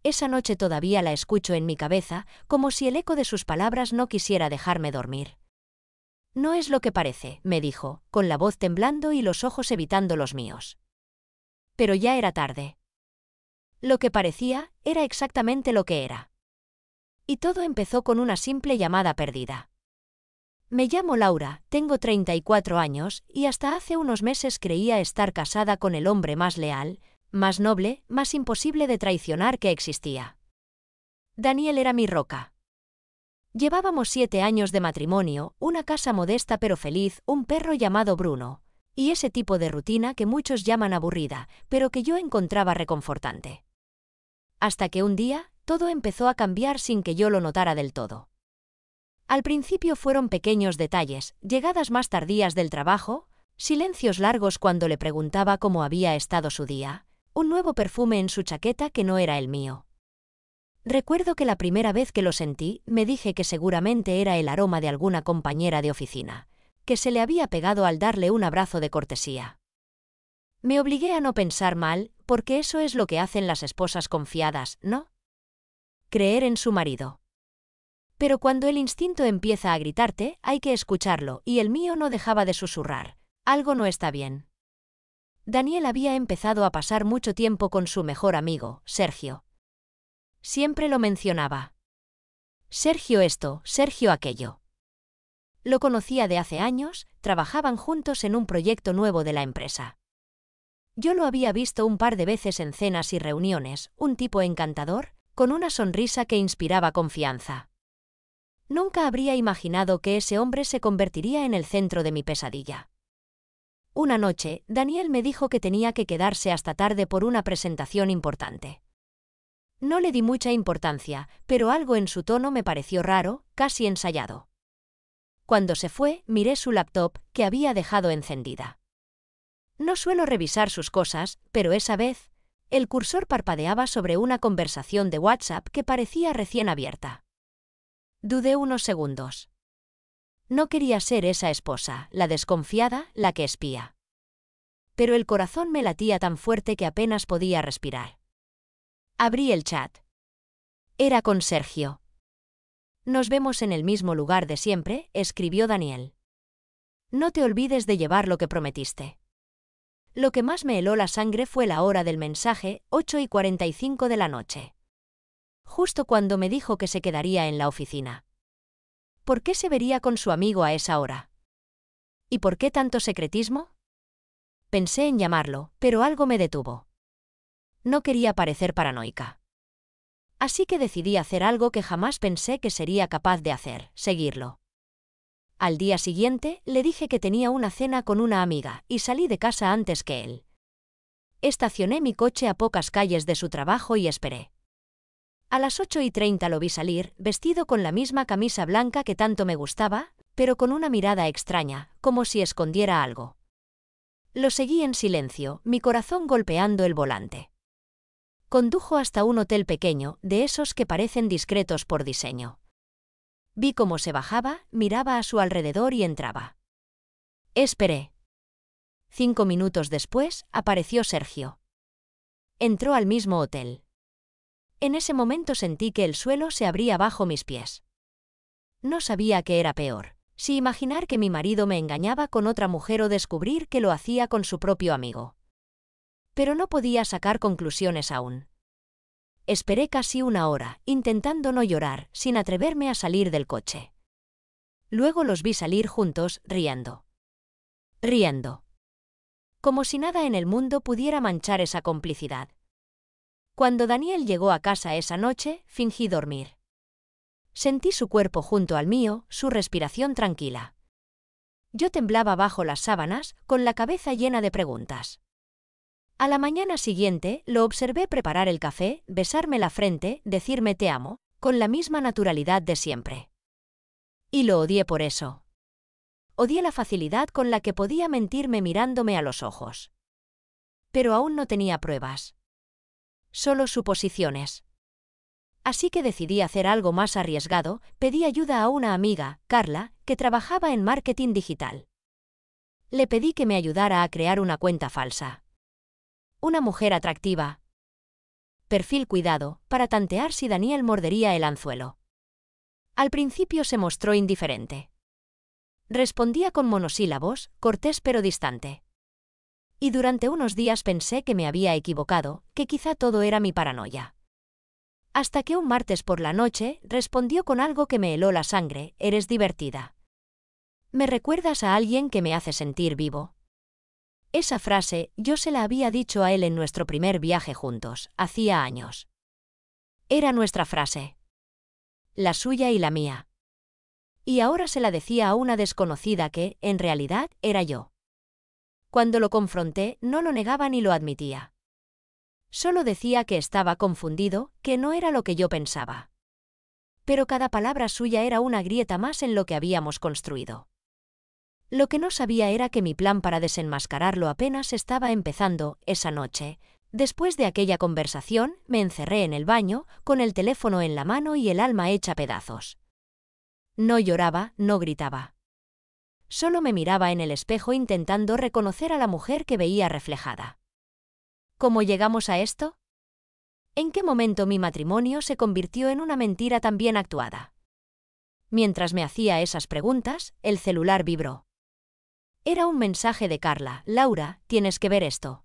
Esa noche todavía la escucho en mi cabeza, como si el eco de sus palabras no quisiera dejarme dormir. No es lo que parece, me dijo, con la voz temblando y los ojos evitando los míos. Pero ya era tarde. Lo que parecía era exactamente lo que era. Y todo empezó con una simple llamada perdida. Me llamo Laura, tengo 34 años y hasta hace unos meses creía estar casada con el hombre más leal, más noble, más imposible de traicionar que existía. Daniel era mi roca. Llevábamos 7 años de matrimonio, una casa modesta pero feliz, un perro llamado Bruno, y ese tipo de rutina que muchos llaman aburrida, pero que yo encontraba reconfortante. Hasta que un día, todo empezó a cambiar sin que yo lo notara del todo. Al principio fueron pequeños detalles, llegadas más tardías del trabajo, silencios largos cuando le preguntaba cómo había estado su día, un nuevo perfume en su chaqueta que no era el mío. Recuerdo que la primera vez que lo sentí, me dije que seguramente era el aroma de alguna compañera de oficina, que se le había pegado al darle un abrazo de cortesía. Me obligué a no pensar mal, porque eso es lo que hacen las esposas confiadas, ¿no? Creer en su marido. Pero cuando el instinto empieza a gritarte, hay que escucharlo, y el mío no dejaba de susurrar. Algo no está bien. Daniel había empezado a pasar mucho tiempo con su mejor amigo, Sergio. Siempre lo mencionaba. Sergio esto, Sergio aquello. Lo conocía de hace años, trabajaban juntos en un proyecto nuevo de la empresa. Yo lo había visto un par de veces en cenas y reuniones, un tipo encantador, con una sonrisa que inspiraba confianza. Nunca habría imaginado que ese hombre se convertiría en el centro de mi pesadilla. Una noche, Daniel me dijo que tenía que quedarse hasta tarde por una presentación importante. No le di mucha importancia, pero algo en su tono me pareció raro, casi ensayado. Cuando se fue, miré su laptop, que había dejado encendida. No suelo revisar sus cosas, pero esa vez, el cursor parpadeaba sobre una conversación de WhatsApp que parecía recién abierta. Dudé unos segundos. No quería ser esa esposa, la desconfiada, la que espía. Pero el corazón me latía tan fuerte que apenas podía respirar. Abrí el chat. Era con Sergio. Nos vemos en el mismo lugar de siempre, escribió Daniel. No te olvides de llevar lo que prometiste. Lo que más me heló la sangre fue la hora del mensaje, 8:45 de la noche. Justo cuando me dijo que se quedaría en la oficina. ¿Por qué se vería con su amigo a esa hora? ¿Y por qué tanto secretismo? Pensé en llamarlo, pero algo me detuvo. No quería parecer paranoica. Así que decidí hacer algo que jamás pensé que sería capaz de hacer, seguirlo. Al día siguiente, le dije que tenía una cena con una amiga, y salí de casa antes que él. Estacioné mi coche a pocas calles de su trabajo y esperé. A las 8:30 lo vi salir, vestido con la misma camisa blanca que tanto me gustaba, pero con una mirada extraña, como si escondiera algo. Lo seguí en silencio, mi corazón golpeando el volante. Condujo hasta un hotel pequeño, de esos que parecen discretos por diseño. Vi cómo se bajaba, miraba a su alrededor y entraba. Esperé. 5 minutos después, apareció Sergio. Entró al mismo hotel. En ese momento sentí que el suelo se abría bajo mis pies. No sabía qué era peor, si imaginar que mi marido me engañaba con otra mujer o descubrir que lo hacía con su propio amigo. Pero no podía sacar conclusiones aún. Esperé casi una hora, intentando no llorar, sin atreverme a salir del coche. Luego los vi salir juntos, riendo. Riendo. Como si nada en el mundo pudiera manchar esa complicidad. Cuando Daniel llegó a casa esa noche, fingí dormir. Sentí su cuerpo junto al mío, su respiración tranquila. Yo temblaba bajo las sábanas, con la cabeza llena de preguntas. A la mañana siguiente, lo observé preparar el café, besarme la frente, decirme te amo, con la misma naturalidad de siempre. Y lo odié por eso. Odié la facilidad con la que podía mentirme mirándome a los ojos. Pero aún no tenía pruebas. Solo suposiciones. Así que decidí hacer algo más arriesgado, pedí ayuda a una amiga, Carla, que trabajaba en marketing digital. Le pedí que me ayudara a crear una cuenta falsa. Una mujer atractiva. perfil cuidado, para tantear si Daniel mordería el anzuelo. Al principio se mostró indiferente. Respondía con monosílabos, cortés pero distante. Y durante unos días pensé que me había equivocado, que quizá todo era mi paranoia. Hasta que un martes por la noche respondió con algo que me heló la sangre: eres divertida. Me recuerdas a alguien que me hace sentir vivo. Esa frase yo se la había dicho a él en nuestro primer viaje juntos, hacía años. Era nuestra frase. La suya y la mía. Y ahora se la decía a una desconocida que, en realidad, era yo. Cuando lo confronté, no lo negaba ni lo admitía. Solo decía que estaba confundido, que no era lo que yo pensaba. Pero cada palabra suya era una grieta más en lo que habíamos construido. Lo que no sabía era que mi plan para desenmascararlo apenas estaba empezando. Esa noche, después de aquella conversación, me encerré en el baño, con el teléfono en la mano y el alma hecha pedazos. No lloraba, no gritaba. Solo me miraba en el espejo intentando reconocer a la mujer que veía reflejada. ¿Cómo llegamos a esto? ¿En qué momento mi matrimonio se convirtió en una mentira tan bien actuada? Mientras me hacía esas preguntas, el celular vibró. Era un mensaje de Carla: Laura, tienes que ver esto.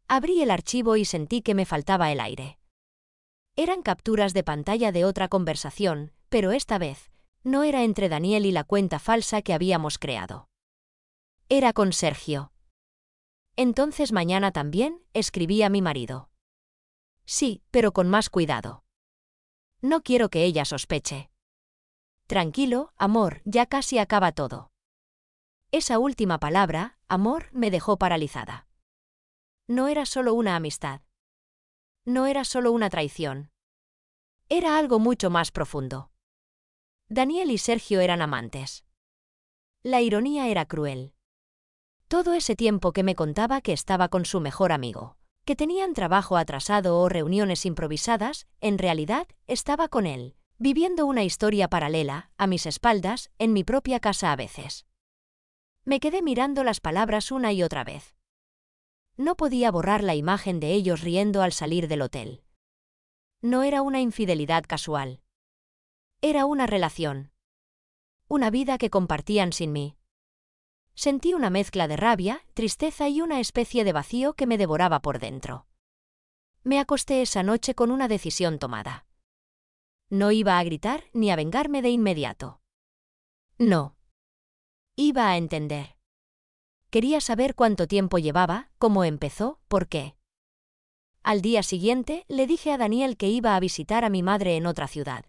Abrí el archivo y sentí que me faltaba el aire. Eran capturas de pantalla de otra conversación, pero esta vez, no era entre Daniel y la cuenta falsa que habíamos creado. Era con Sergio. Entonces mañana también, escribí a mi marido. Sí, pero con más cuidado. No quiero que ella sospeche. Tranquilo, amor, ya casi acaba todo. Esa última palabra, amor, me dejó paralizada. No era solo una amistad. No era solo una traición. Era algo mucho más profundo. Daniel y Sergio eran amantes. La ironía era cruel. Todo ese tiempo que me contaba que estaba con su mejor amigo, que tenían trabajo atrasado o reuniones improvisadas, en realidad, estaba con él, viviendo una historia paralela, a mis espaldas, en mi propia casa a veces. Me quedé mirando las palabras una y otra vez. No podía borrar la imagen de ellos riendo al salir del hotel. No era una infidelidad casual. Era una relación. Una vida que compartían sin mí. Sentí una mezcla de rabia, tristeza y una especie de vacío que me devoraba por dentro. Me acosté esa noche con una decisión tomada. No iba a gritar ni a vengarme de inmediato. No. Iba a entender. Quería saber cuánto tiempo llevaba, cómo empezó, por qué. Al día siguiente, le dije a Daniel que iba a visitar a mi madre en otra ciudad.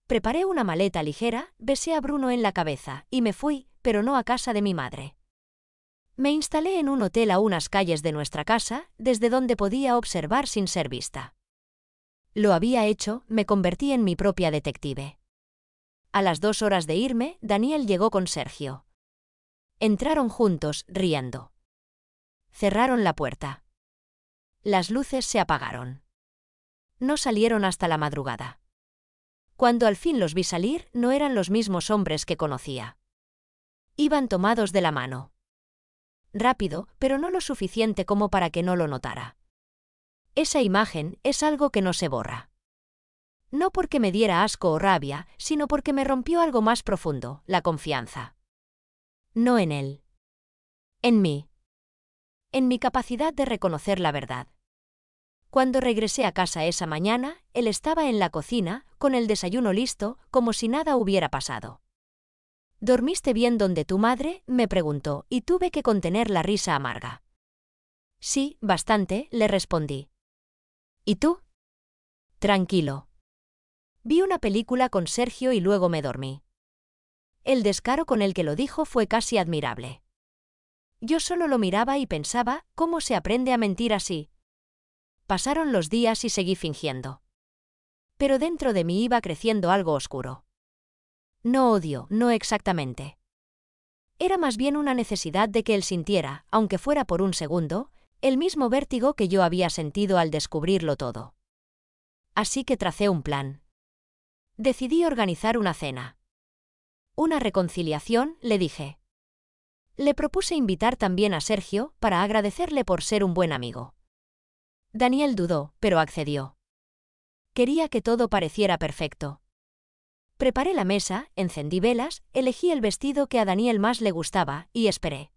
Preparé una maleta ligera, besé a Bruno en la cabeza, y me fui, pero no a casa de mi madre. Me instalé en un hotel a unas calles de nuestra casa, desde donde podía observar sin ser vista. Lo había hecho, me convertí en mi propia detective. A las 2 horas de irme, Daniel llegó con Sergio. Entraron juntos, riendo. Cerraron la puerta. Las luces se apagaron. No salieron hasta la madrugada. Cuando al fin los vi salir, no eran los mismos hombres que conocía. Iban tomados de la mano. Rápido, pero no lo suficiente como para que no lo notara. Esa imagen es algo que no se borra. No porque me diera asco o rabia, sino porque me rompió algo más profundo, la confianza. No en él. En mí. En mi capacidad de reconocer la verdad. Cuando regresé a casa esa mañana, él estaba en la cocina, con el desayuno listo, como si nada hubiera pasado. ¿Dormiste bien donde tu madre?, me preguntó, y tuve que contener la risa amarga. Sí, bastante, le respondí. ¿Y tú? Tranquilo. Vi una película con Sergio y luego me dormí. El descaro con el que lo dijo fue casi admirable. Yo solo lo miraba y pensaba, ¿cómo se aprende a mentir así? Pasaron los días y seguí fingiendo. Pero dentro de mí iba creciendo algo oscuro. No odio, no exactamente. Era más bien una necesidad de que él sintiera, aunque fuera por un segundo, el mismo vértigo que yo había sentido al descubrirlo todo. Así que tracé un plan. Decidí organizar una cena. Una reconciliación, le dije. Le propuse invitar también a Sergio, para agradecerle por ser un buen amigo. Daniel dudó, pero accedió. Quería que todo pareciera perfecto. Preparé la mesa, encendí velas, elegí el vestido que a Daniel más le gustaba y esperé.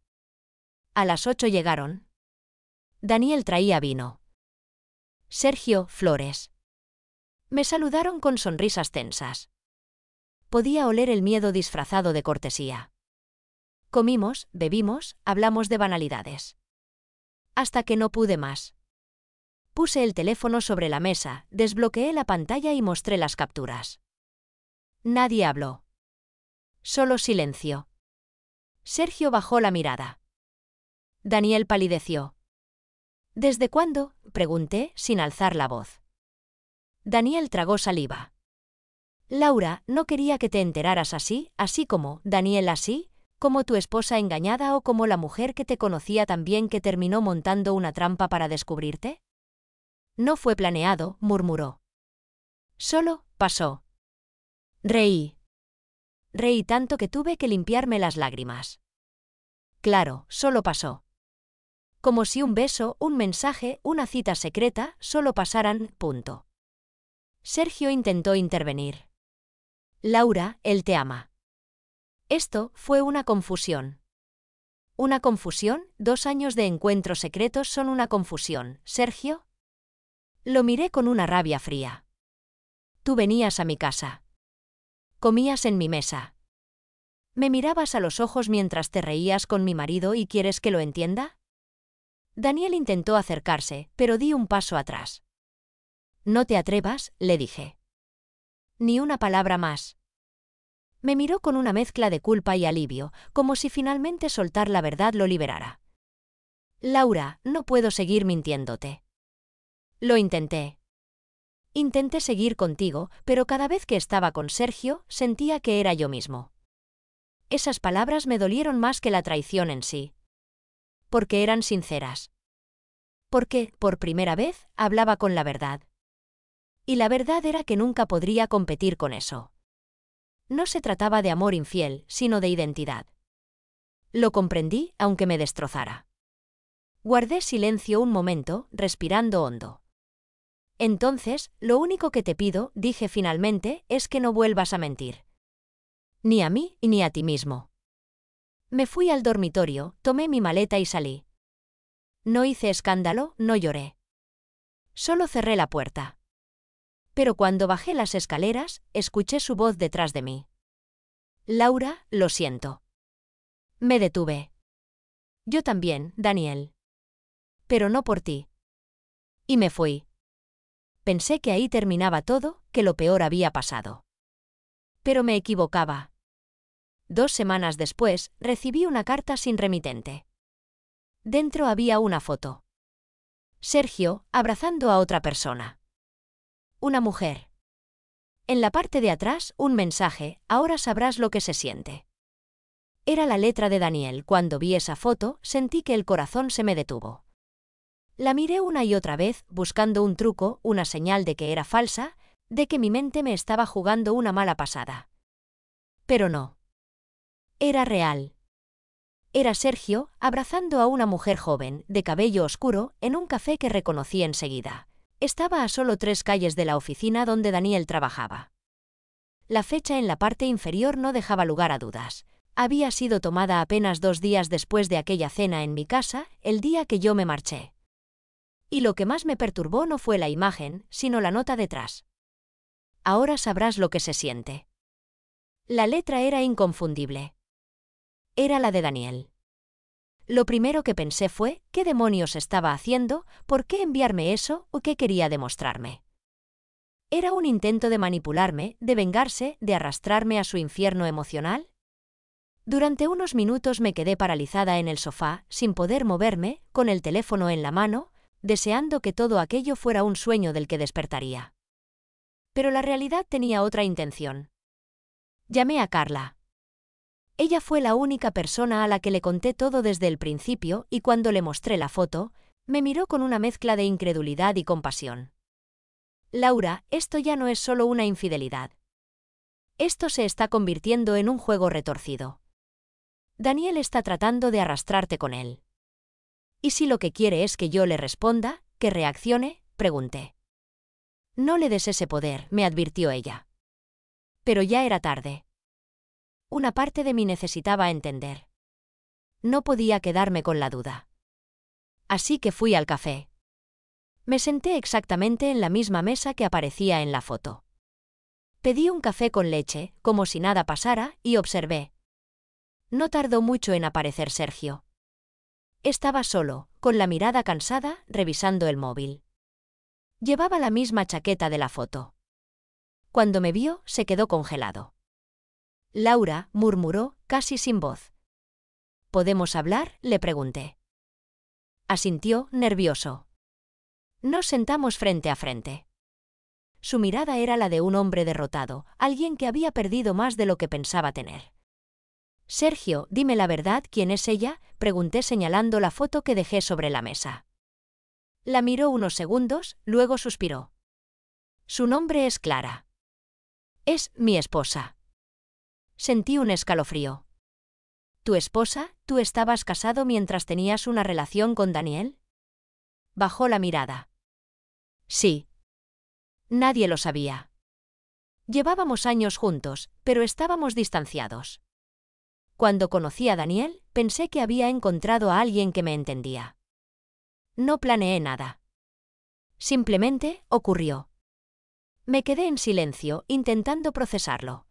A las 8 llegaron. Daniel traía vino. Sergio, flores. Me saludaron con sonrisas tensas. Podía oler el miedo disfrazado de cortesía. Comimos, bebimos, hablamos de banalidades. Hasta que no pude más. Puse el teléfono sobre la mesa, desbloqueé la pantalla y mostré las capturas. Nadie habló. Solo silencio. Sergio bajó la mirada. Daniel palideció. ¿Desde cuándo?, pregunté, sin alzar la voz. Daniel tragó saliva. Laura, no quería que te enteraras así como, Daniel, así, como tu esposa engañada o como la mujer que te conocía tan bien que terminó montando una trampa para descubrirte. No fue planeado, murmuró. Solo pasó. Reí. Reí tanto que tuve que limpiarme las lágrimas. Claro, solo pasó. Como si un beso, un mensaje, una cita secreta, solo pasaran, punto. Sergio intentó intervenir. Laura, él te ama. Esto fue una confusión. ¿Una confusión? 2 años de encuentros secretos son una confusión, Sergio. Lo miré con una rabia fría. Tú venías a mi casa. Comías en mi mesa. Me mirabas a los ojos mientras te reías con mi marido y ¿quieres que lo entienda? Daniel intentó acercarse, pero di un paso atrás. No te atrevas, le dije. Ni una palabra más. Me miró con una mezcla de culpa y alivio, como si finalmente soltar la verdad lo liberara. Laura, no puedo seguir mintiéndote. Lo intenté. Intenté seguir contigo, pero cada vez que estaba con Sergio, sentía que era yo mismo. Esas palabras me dolieron más que la traición en sí. Porque eran sinceras. Porque, por primera vez, hablaba con la verdad. Y la verdad era que nunca podría competir con eso. No se trataba de amor infiel, sino de identidad. Lo comprendí, aunque me destrozara. Guardé silencio un momento, respirando hondo. Entonces, lo único que te pido, dije finalmente, es que no vuelvas a mentir. Ni a mí, ni a ti mismo. Me fui al dormitorio, tomé mi maleta y salí. No hice escándalo, no lloré. Solo cerré la puerta. Pero cuando bajé las escaleras, escuché su voz detrás de mí. Laura, lo siento. Me detuve. Yo también, Daniel. Pero no por ti. Y me fui. Pensé que ahí terminaba todo, que lo peor había pasado. Pero me equivocaba. 2 semanas después, recibí una carta sin remitente. Dentro había una foto. Sergio, abrazando a otra persona. Una mujer. En la parte de atrás, un mensaje, ahora sabrás lo que se siente. Era la letra de Daniel. Cuando vi esa foto, sentí que el corazón se me detuvo. La miré una y otra vez, buscando un truco, una señal de que era falsa, de que mi mente me estaba jugando una mala pasada. Pero no. Era real. Era Sergio, abrazando a una mujer joven, de cabello oscuro, en un café que reconocí enseguida. Estaba a solo 3 calles de la oficina donde Daniel trabajaba. La fecha en la parte inferior no dejaba lugar a dudas. Había sido tomada apenas 2 días después de aquella cena en mi casa, el día que yo me marché. Y lo que más me perturbó no fue la imagen, sino la nota detrás. Ahora sabrás lo que se siente. La letra era inconfundible. Era la de Daniel. Lo primero que pensé fue, ¿qué demonios estaba haciendo? ¿Por qué enviarme eso? ¿O qué quería demostrarme? ¿Era un intento de manipularme, de vengarse, de arrastrarme a su infierno emocional? Durante unos minutos me quedé paralizada en el sofá, sin poder moverme, con el teléfono en la mano, deseando que todo aquello fuera un sueño del que despertaría. Pero la realidad tenía otra intención. Llamé a Carla. Ella fue la única persona a la que le conté todo desde el principio y cuando le mostré la foto, me miró con una mezcla de incredulidad y compasión. Laura, esto ya no es solo una infidelidad. Esto se está convirtiendo en un juego retorcido. Daniel está tratando de arrastrarte con él. ¿Y si lo que quiere es que yo le responda? ¿Que reaccione?, pregunté. No le des ese poder, me advirtió ella. Pero ya era tarde. Una parte de mí necesitaba entender. No podía quedarme con la duda. Así que fui al café. Me senté exactamente en la misma mesa que aparecía en la foto. Pedí un café con leche, como si nada pasara, y observé. No tardó mucho en aparecer Sergio. Estaba solo, con la mirada cansada, revisando el móvil. Llevaba la misma chaqueta de la foto. Cuando me vio, se quedó congelado. Laura, murmuró, casi sin voz. ¿Podemos hablar?, le pregunté. Asintió, nervioso. Nos sentamos frente a frente. Su mirada era la de un hombre derrotado, alguien que había perdido más de lo que pensaba tener. Sergio, dime la verdad, ¿quién es ella?, pregunté señalando la foto que dejé sobre la mesa. La miró unos segundos, luego suspiró. Su nombre es Clara. Es mi esposa. Sentí un escalofrío. ¿Tu esposa? ¿Tú estabas casado mientras tenías una relación con Daniel? Bajó la mirada. Sí. Nadie lo sabía. Llevábamos años juntos, pero estábamos distanciados. Cuando conocí a Daniel, pensé que había encontrado a alguien que me entendía. No planeé nada. Simplemente ocurrió. Me quedé en silencio, intentando procesarlo.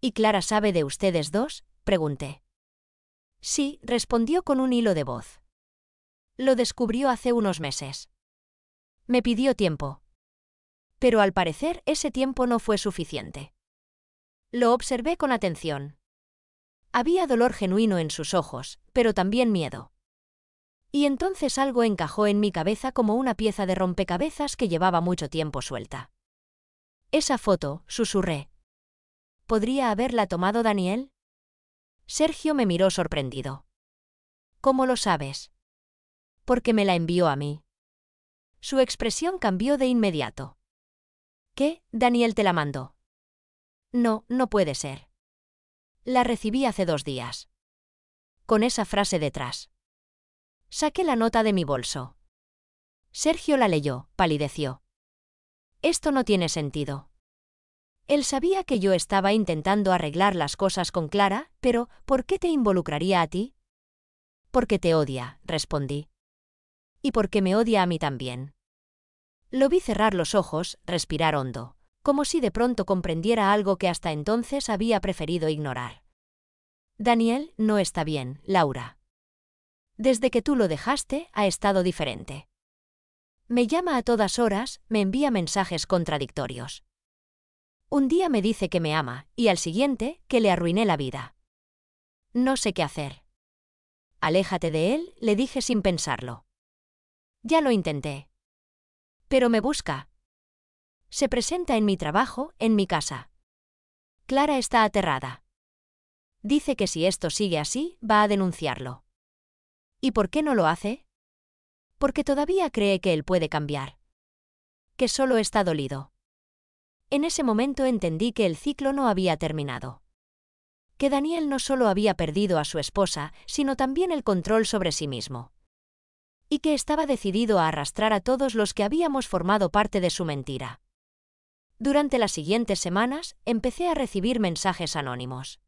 ¿Y Clara sabe de ustedes dos?, pregunté. Sí, respondió con un hilo de voz. Lo descubrió hace unos meses. Me pidió tiempo. Pero al parecer ese tiempo no fue suficiente. Lo observé con atención. Había dolor genuino en sus ojos, pero también miedo. Y entonces algo encajó en mi cabeza como una pieza de rompecabezas que llevaba mucho tiempo suelta. Esa foto, susurré. ¿Podría haberla tomado Daniel? Sergio me miró sorprendido. ¿Cómo lo sabes? Porque me la envió a mí. Su expresión cambió de inmediato. ¿Qué? ¿Daniel te la mandó? No, no puede ser. La recibí hace 2 días. Con esa frase detrás. Saqué la nota de mi bolso. Sergio la leyó, palideció. Esto no tiene sentido. Él sabía que yo estaba intentando arreglar las cosas con Clara, pero ¿por qué te involucraría a ti? Porque te odia, respondí. Y porque me odia a mí también. Lo vi cerrar los ojos, respirar hondo, como si de pronto comprendiera algo que hasta entonces había preferido ignorar. Daniel no está bien, Laura. Desde que tú lo dejaste, ha estado diferente. Me llama a todas horas, me envía mensajes contradictorios. Un día me dice que me ama, y al siguiente, que le arruiné la vida. No sé qué hacer. Aléjate de él, le dije sin pensarlo. Ya lo intenté. Pero me busca. Se presenta en mi trabajo, en mi casa. Clara está aterrada. Dice que si esto sigue así, va a denunciarlo. ¿Y por qué no lo hace? Porque todavía cree que él puede cambiar. Que solo está dolido. En ese momento entendí que el ciclo no había terminado. Que Daniel no solo había perdido a su esposa, sino también el control sobre sí mismo. Y que estaba decidido a arrastrar a todos los que habíamos formado parte de su mentira. Durante las siguientes semanas, empecé a recibir mensajes anónimos.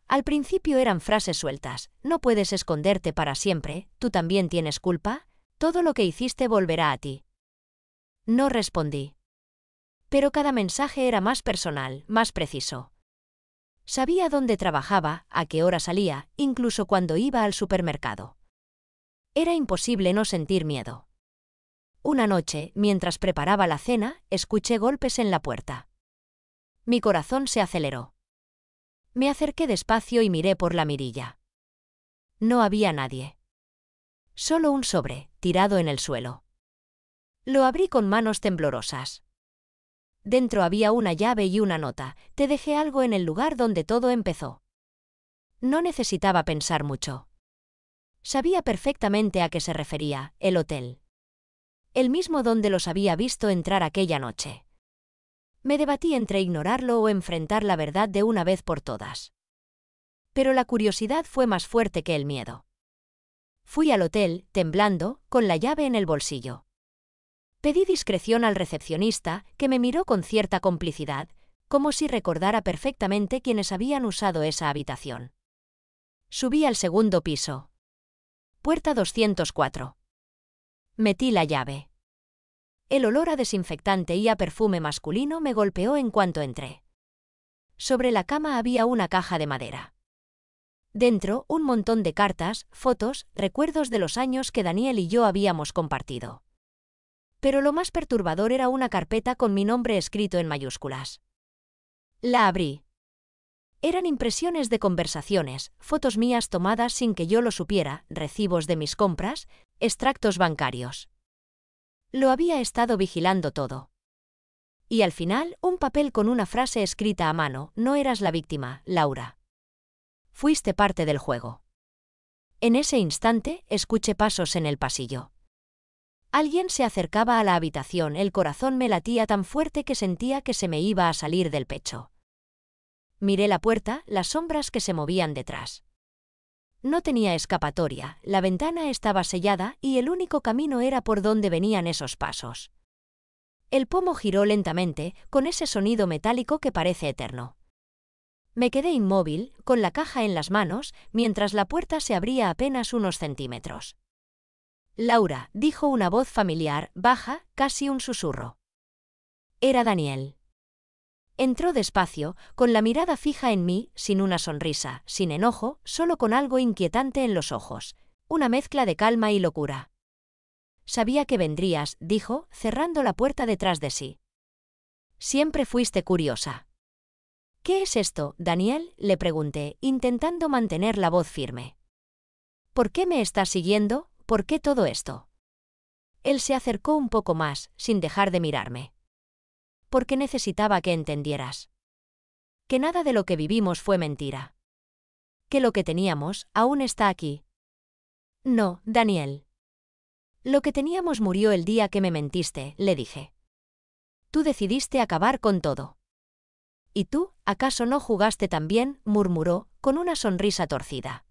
Al principio eran frases sueltas: no puedes esconderte para siempre, tú también tienes culpa, todo lo que hiciste volverá a ti. No respondí. Pero cada mensaje era más personal, más preciso. Sabía dónde trabajaba, a qué hora salía, incluso cuando iba al supermercado. Era imposible no sentir miedo. Una noche, mientras preparaba la cena, escuché golpes en la puerta. Mi corazón se aceleró. Me acerqué despacio y miré por la mirilla. No había nadie. Solo un sobre, tirado en el suelo. Lo abrí con manos temblorosas. Dentro había una llave y una nota: te dejé algo en el lugar donde todo empezó. No necesitaba pensar mucho. Sabía perfectamente a qué se refería: el hotel. El mismo donde los había visto entrar aquella noche. Me debatí entre ignorarlo o enfrentar la verdad de una vez por todas. Pero la curiosidad fue más fuerte que el miedo. Fui al hotel, temblando, con la llave en el bolsillo. Pedí discreción al recepcionista, que me miró con cierta complicidad, como si recordara perfectamente quiénes habían usado esa habitación. Subí al segundo piso. Puerta 204. Metí la llave. El olor a desinfectante y a perfume masculino me golpeó en cuanto entré. Sobre la cama había una caja de madera. Dentro, un montón de cartas, fotos, recuerdos de los años que Daniel y yo habíamos compartido. Pero lo más perturbador era una carpeta con mi nombre escrito en mayúsculas. La abrí. Eran impresiones de conversaciones, fotos mías tomadas sin que yo lo supiera, recibos de mis compras, extractos bancarios. Lo había estado vigilando todo. Y al final, un papel con una frase escrita a mano: no eras la víctima, Laura. Fuiste parte del juego. En ese instante, escuché pasos en el pasillo. Alguien se acercaba a la habitación, el corazón me latía tan fuerte que sentía que se me iba a salir del pecho. Miré la puerta, las sombras que se movían detrás. No tenía escapatoria, la ventana estaba sellada y el único camino era por donde venían esos pasos. El pomo giró lentamente, con ese sonido metálico que parece eterno. Me quedé inmóvil, con la caja en las manos, mientras la puerta se abría apenas unos centímetros. Laura, dijo una voz familiar, baja, casi un susurro. Era Daniel. Entró despacio, con la mirada fija en mí, sin una sonrisa, sin enojo, solo con algo inquietante en los ojos, una mezcla de calma y locura. Sabía que vendrías, dijo, cerrando la puerta detrás de sí. Siempre fuiste curiosa. ¿Qué es esto, Daniel?, le pregunté, intentando mantener la voz firme. ¿Por qué me estás siguiendo? ¿Por qué todo esto? Él se acercó un poco más, sin dejar de mirarme. Porque necesitaba que entendieras. Que nada de lo que vivimos fue mentira. Que lo que teníamos aún está aquí. No, Daniel. Lo que teníamos murió el día que me mentiste, le dije. Tú decidiste acabar con todo. ¿Y tú, acaso no jugaste también?, murmuró, con una sonrisa torcida.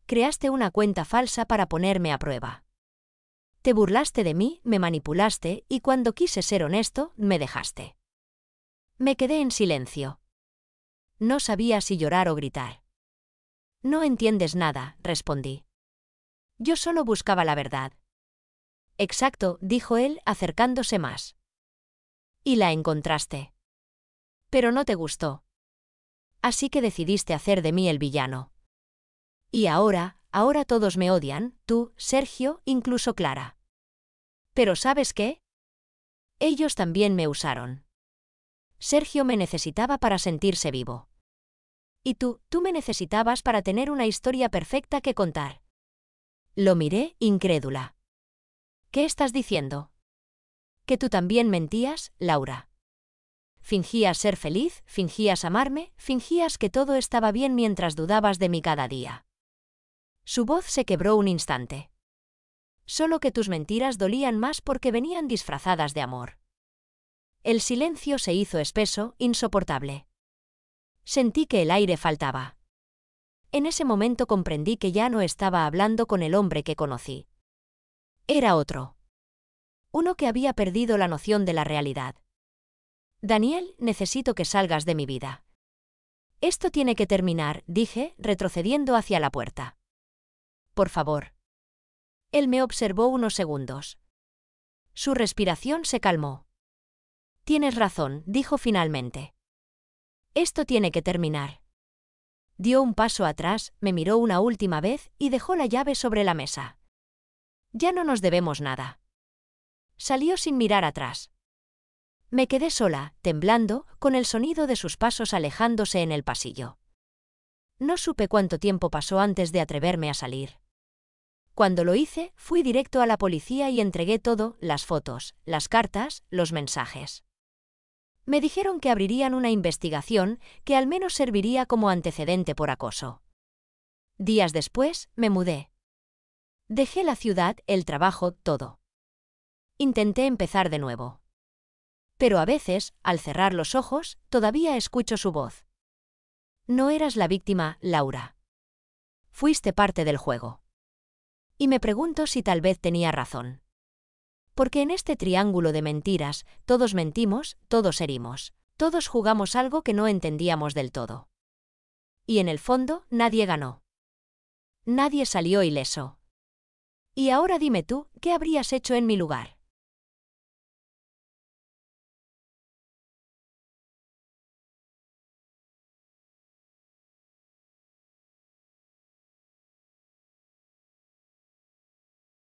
Creaste una cuenta falsa para ponerme a prueba. Te burlaste de mí, me manipulaste, y cuando quise ser honesto, me dejaste. Me quedé en silencio. No sabía si llorar o gritar. No entiendes nada, respondí. Yo solo buscaba la verdad. Exacto, dijo él, acercándose más. Y la encontraste. Pero no te gustó. Así que decidiste hacer de mí el villano. Y ahora todos me odian, tú, Sergio, incluso Clara. Pero ¿sabes qué? Ellos también me usaron. Sergio me necesitaba para sentirse vivo. Y tú me necesitabas para tener una historia perfecta que contar. Lo miré, incrédula. ¿Qué estás diciendo? Que tú también mentías, Laura. Fingías ser feliz, fingías amarme, fingías que todo estaba bien mientras dudabas de mí cada día. Su voz se quebró un instante. Solo que tus mentiras dolían más porque venían disfrazadas de amor. El silencio se hizo espeso, insoportable. Sentí que el aire faltaba. En ese momento comprendí que ya no estaba hablando con el hombre que conocí. Era otro. Uno que había perdido la noción de la realidad. Daniel, necesito que salgas de mi vida. Esto tiene que terminar, dije, retrocediendo hacia la puerta. Por favor. Él me observó unos segundos. Su respiración se calmó. Tienes razón, dijo finalmente. Esto tiene que terminar. Dio un paso atrás, me miró una última vez y dejó la llave sobre la mesa. Ya no nos debemos nada. Salió sin mirar atrás. Me quedé sola, temblando, con el sonido de sus pasos alejándose en el pasillo. No supe cuánto tiempo pasó antes de atreverme a salir. Cuando lo hice, fui directo a la policía y entregué todo, las fotos, las cartas, los mensajes. Me dijeron que abrirían una investigación que al menos serviría como antecedente por acoso. Días después, me mudé. Dejé la ciudad, el trabajo, todo. Intenté empezar de nuevo. Pero a veces, al cerrar los ojos, todavía escucho su voz. No eras la víctima, Laura. Fuiste parte del juego. Y me pregunto si tal vez tenía razón. Porque en este triángulo de mentiras, todos mentimos, todos herimos, todos jugamos algo que no entendíamos del todo. Y en el fondo, nadie ganó. Nadie salió ileso. Y ahora dime tú, ¿qué habrías hecho en mi lugar?